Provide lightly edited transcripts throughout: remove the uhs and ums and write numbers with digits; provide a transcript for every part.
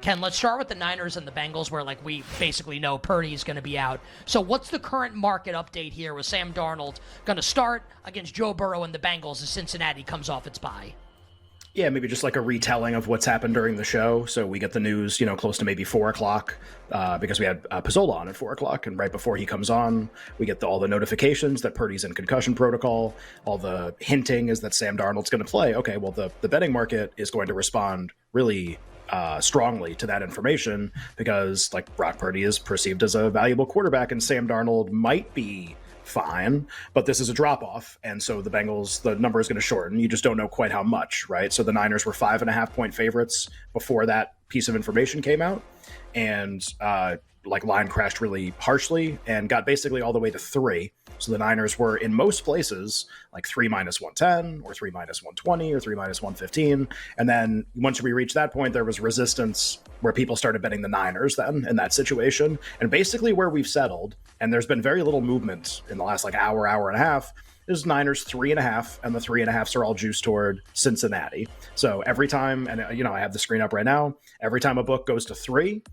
Ken, let's start with the Niners and the Bengals, where like we basically know Purdy's going to be out. So what's the current market update here with Sam Darnold going to start against Joe Burrow and the Bengals as Cincinnati comes off its bye? Yeah, maybe just like a retelling of what's happened during the show. So we get the news, close to maybe 4 o'clock because we had Pizzola on at 4 o'clock. And right before he comes on, we get all the notifications that Purdy's in concussion protocol. All the hinting is that Sam Darnold's going to play. Okay, well, the betting market is going to respond really strongly to that information because like Brock Purdy is perceived as a valuable quarterback and Sam Darnold might be fine, but this is a drop-off, and so the Bengals, the number is going to shorten. You just don't know quite how much, right? So the Niners were 5.5-point favorites before that piece of information came out, and line crashed really harshly and got basically all the way to 3. So the Niners were in most places like 3 minus 110 or 3 minus 120 or 3 minus 115. And then once we reached that point, there was resistance where people started betting the Niners then in that situation. And basically where we've settled, and there's been very little movement in the last hour and a half, is Niners 3.5, and the 3.5s are all juiced toward Cincinnati. So every time, and I have the screen up right now, every time a book goes to 3,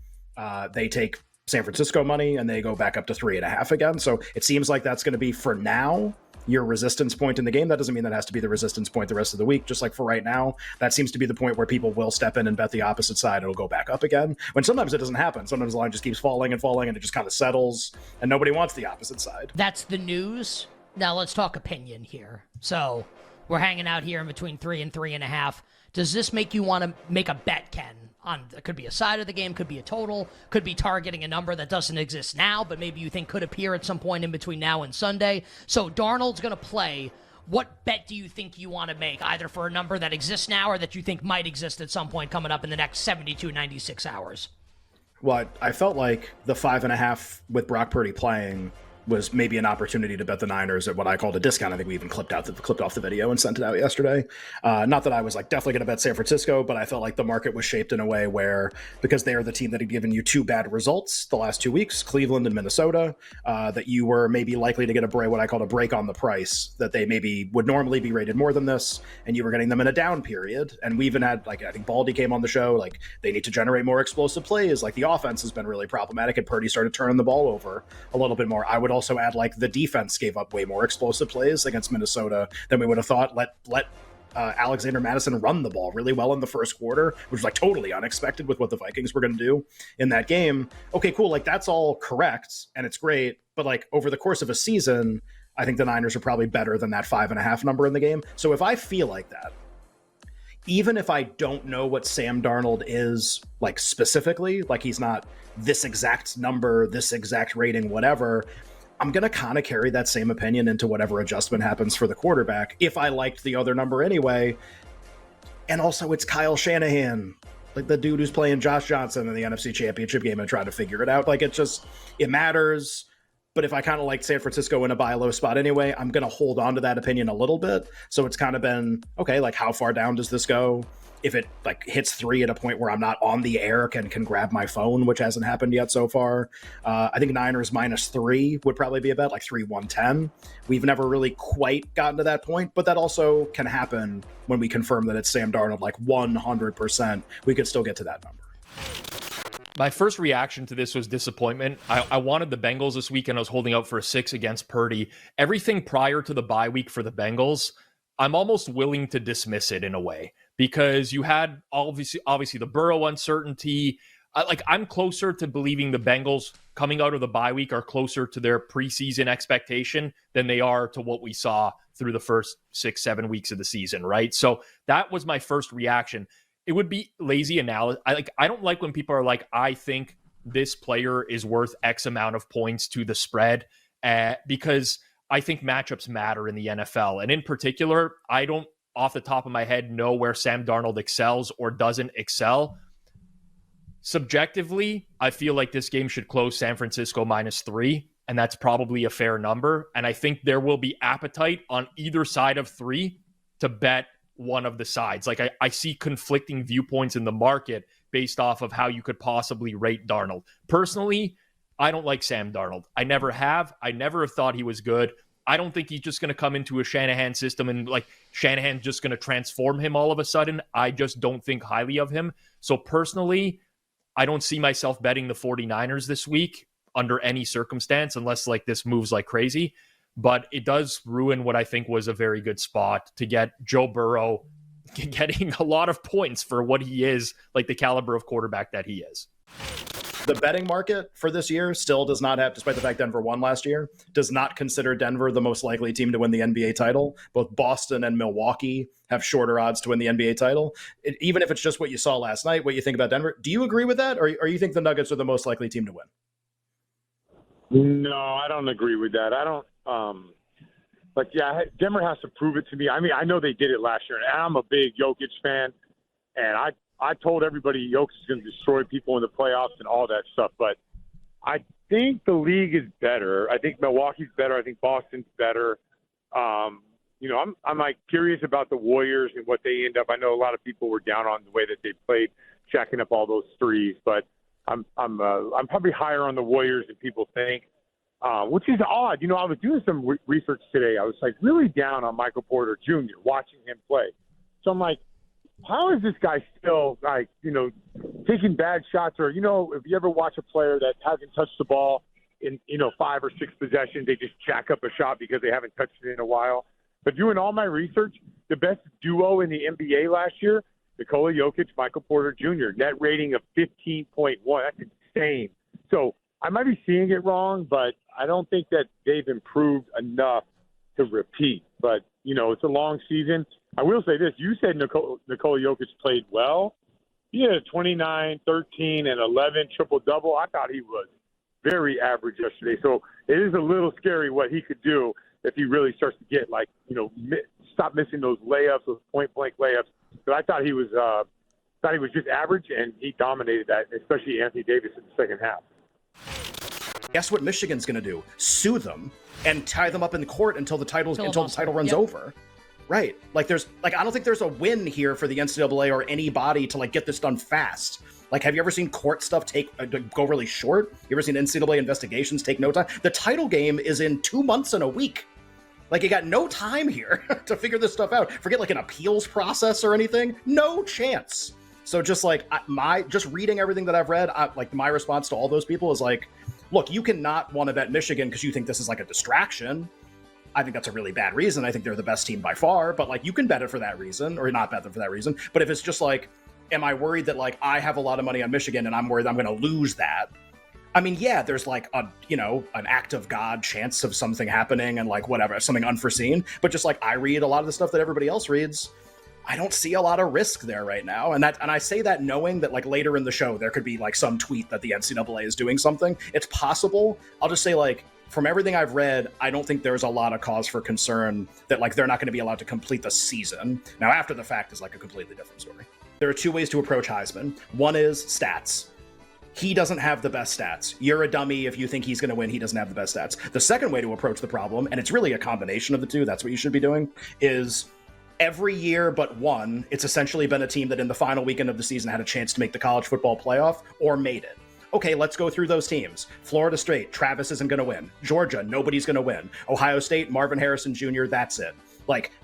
they take San Francisco money and they go back up to 3.5 again. So it seems like that's going to be, for now, your resistance point in the game. That doesn't mean that has to be the resistance point the rest of the week. Just like for right now, that seems to be the point where people will step in and bet the opposite side. It'll go back up again. When sometimes it doesn't happen. Sometimes the line just keeps falling and falling and it just kind of settles and nobody wants the opposite side. That's the news. Now let's talk opinion here. So we're hanging out here in between 3 and 3.5. Does this make you want to make a bet, Ken? It could be a side of the game, could be a total, could be targeting a number that doesn't exist now, but maybe you think could appear at some point in between now and Sunday. So Darnold's going to play. What bet do you think you want to make, either for a number that exists now or that you think might exist at some point coming up in the next 72, 96 hours? Well, I felt like the 5.5 with Brock Purdy playing was maybe an opportunity to bet the Niners at what I called a discount. I think we even clipped off the video and sent it out yesterday. Not that I was definitely going to bet San Francisco, but I felt like the market was shaped in a way where, because they are the team that had given you 2 bad results the last 2 weeks, Cleveland and Minnesota, that you were maybe likely to get what I called a break on the price, that they maybe would normally be rated more than this, and you were getting them in a down period. And we even had, I think Baldy came on the show, they need to generate more explosive plays. The offense has been really problematic, and Purdy started turning the ball over a little bit more. I would also add the defense gave up way more explosive plays against Minnesota than we would have thought. Let Alexander Mattison run the ball really well in the first quarter, which was totally unexpected with what the Vikings were going to do in that game. Okay, cool. That's all correct and it's great. But over the course of a season, I think the Niners are probably better than that 5.5 number in the game. So if I feel like that, even if I don't know what Sam Darnold is specifically, he's not this exact number, this exact rating, whatever, I'm going to kind of carry that same opinion into whatever adjustment happens for the quarterback if I liked the other number anyway. And also, it's Kyle Shanahan, the dude who's playing Josh Johnson in the NFC Championship game and trying to figure it out. It matters. But if I kind of liked San Francisco in a buy low spot anyway, I'm going to hold on to that opinion a little bit. So it's kind of been, okay, how far down does this go? If it hits 3 at a point where I'm not on the air, can grab my phone, which hasn't happened yet so far. I think Niners -3 would probably be a bet, 3-1-10. We've never really quite gotten to that point, but that also can happen when we confirm that it's Sam Darnold, 100%. We could still get to that number. My first reaction to this was disappointment. I wanted the Bengals this week, and I was holding out for a 6 against Purdy. Everything prior to the bye week for the Bengals, I'm almost willing to dismiss it in a way, because you had obviously the Burrow uncertainty. I'm closer to believing the Bengals coming out of the bye week are closer to their preseason expectation than they are to what we saw through the first 6-7 weeks of the season, right? So that was my first reaction. It would be lazy analysis. I don't like when people are I think this player is worth X amount of points to the spread, because I think matchups matter in the NFL. And in particular, I don't, off the top of my head, know where Sam Darnold excels or doesn't excel. Subjectively, I feel like this game should close San Francisco -3, and that's probably a fair number. And I think there will be appetite on either side of 3 to bet one of the sides. I see conflicting viewpoints in the market based off of how you could possibly rate Darnold. Personally, I don't like Sam Darnold. I never have. I never have thought he was good. I don't think he's just going to come into a Shanahan system and Shanahan's just going to transform him all of a sudden. I just don't think highly of him. So personally, I don't see myself betting the 49ers this week under any circumstance, unless like this moves like crazy. But it does ruin what I think was a very good spot to get Joe Burrow getting a lot of points for what he is, like the caliber of quarterback that he is. The betting market for this year still does not have, despite the fact Denver won last year, does not consider Denver the most likely team to win the NBA title. Both Boston and Milwaukee have shorter odds to win the NBA title. Even if it's just what you saw last night, what you think about Denver, do you agree with that? Or you think the Nuggets are the most likely team to win? No, I don't agree with that. I don't. Denver has to prove it to me. I mean, I know they did it last year, and I'm a big Jokic fan, and I told everybody Jokic is going to destroy people in the playoffs and all that stuff, but I think the league is better. I think Milwaukee's better. I think Boston's better. I'm like curious about the Warriors and what they end up. I know a lot of people were down on the way that they played, jacking up all those threes, but I'm probably higher on the Warriors than people think, which is odd. I was doing some research today. I was like really down on Michael Porter Jr. watching him play. So I'm like, how is this guy still taking bad shots? Or, if you ever watch a player that hasn't touched the ball in, 5 or 6 possessions, they just jack up a shot because they haven't touched it in a while. But doing all my research, the best duo in the NBA last year, Nikola Jokic, Michael Porter Jr., net rating of 15.1. That's insane. So I might be seeing it wrong, but I don't think that they've improved enough to repeat. But, it's a long season. I will say this. You said Nikola Jokic played well. He had a 29, 13, and 11 triple-double. I thought he was very average yesterday. So it is a little scary what he could do if he really starts to get, stop missing those layups, those point-blank layups. But I thought he was just average, and he dominated that, especially Anthony Davis in the second half. Guess what Michigan's going to do? Sue them and tie them up in court until the title runs over. Right. I don't think there's a win here for the NCAA or anybody to get this done fast. Have you ever seen court stuff go really short? You ever seen NCAA investigations take no time? The title game is in 2 months and a week. You got no time here to figure this stuff out. Forget an appeals process or anything. No chance. So just reading everything that I've read, my response to all those people is look, you cannot want to bet Michigan because you think this is a distraction. I think that's a really bad reason. I think they're the best team by far, but you can bet it for that reason or not bet them for that reason. But if it's just am I worried that I have a lot of money on Michigan and I'm worried I'm going to lose that? I mean, yeah, there's an act of God chance of something happening and whatever, something unforeseen. But just I read a lot of the stuff that everybody else reads, I don't see a lot of risk there right now. And I say that knowing that later in the show, there could be some tweet that the NCAA is doing something. It's possible. I'll just say from everything I've read, I don't think there's a lot of cause for concern that they're not going to be allowed to complete the season. Now, after the fact is a completely different story. There are 2 ways to approach Heisman. One is stats. He doesn't have the best stats. You're a dummy if you think he's going to win. He doesn't have the best stats. The second way to approach the problem, and it's really a combination of the two, that's what you should be doing, is every year but one, it's essentially been a team that in the final weekend of the season had a chance to make the college football playoff or made it. Okay, let's go through those teams. Florida State, Travis isn't going to win. Georgia, nobody's going to win. Ohio State, Marvin Harrison Jr., that's it.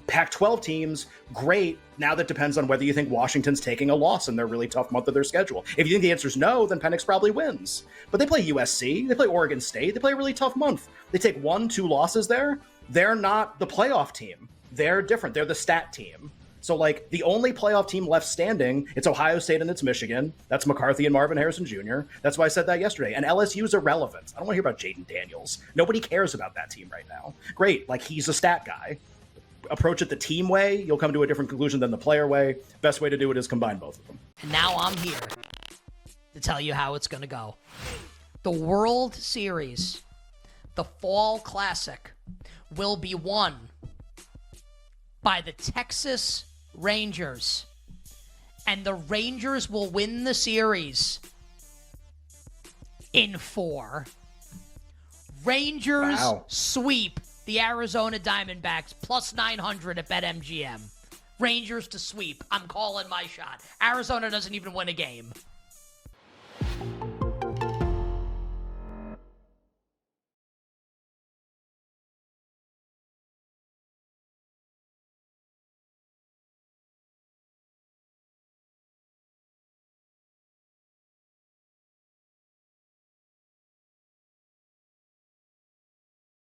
Pac-12 teams, great. Now that depends on whether you think Washington's taking a loss in their really tough month of their schedule. If you think the answer is no, then Penix probably wins. But they play USC, they play Oregon State, they play a really tough month. They take 1-2 losses there. They're not the playoff team. They're different. They're the stat team. So, the only playoff team left standing, it's Ohio State and it's Michigan. That's McCarthy and Marvin Harrison Jr. That's why I said that yesterday. And LSU's irrelevant. I don't want to hear about Jaden Daniels. Nobody cares about that team right now. Great. He's a stat guy. Approach it the team way, you'll come to a different conclusion than the player way. Best way to do it is combine both of them. And now I'm here to tell you how it's going to go. The World Series, the Fall Classic, will be won by the Texas Rangers. And the Rangers will win the series in 4. Rangers sweep the Arizona Diamondbacks plus 900 at BetMGM. Rangers to sweep. I'm calling my shot. Arizona doesn't even win a game.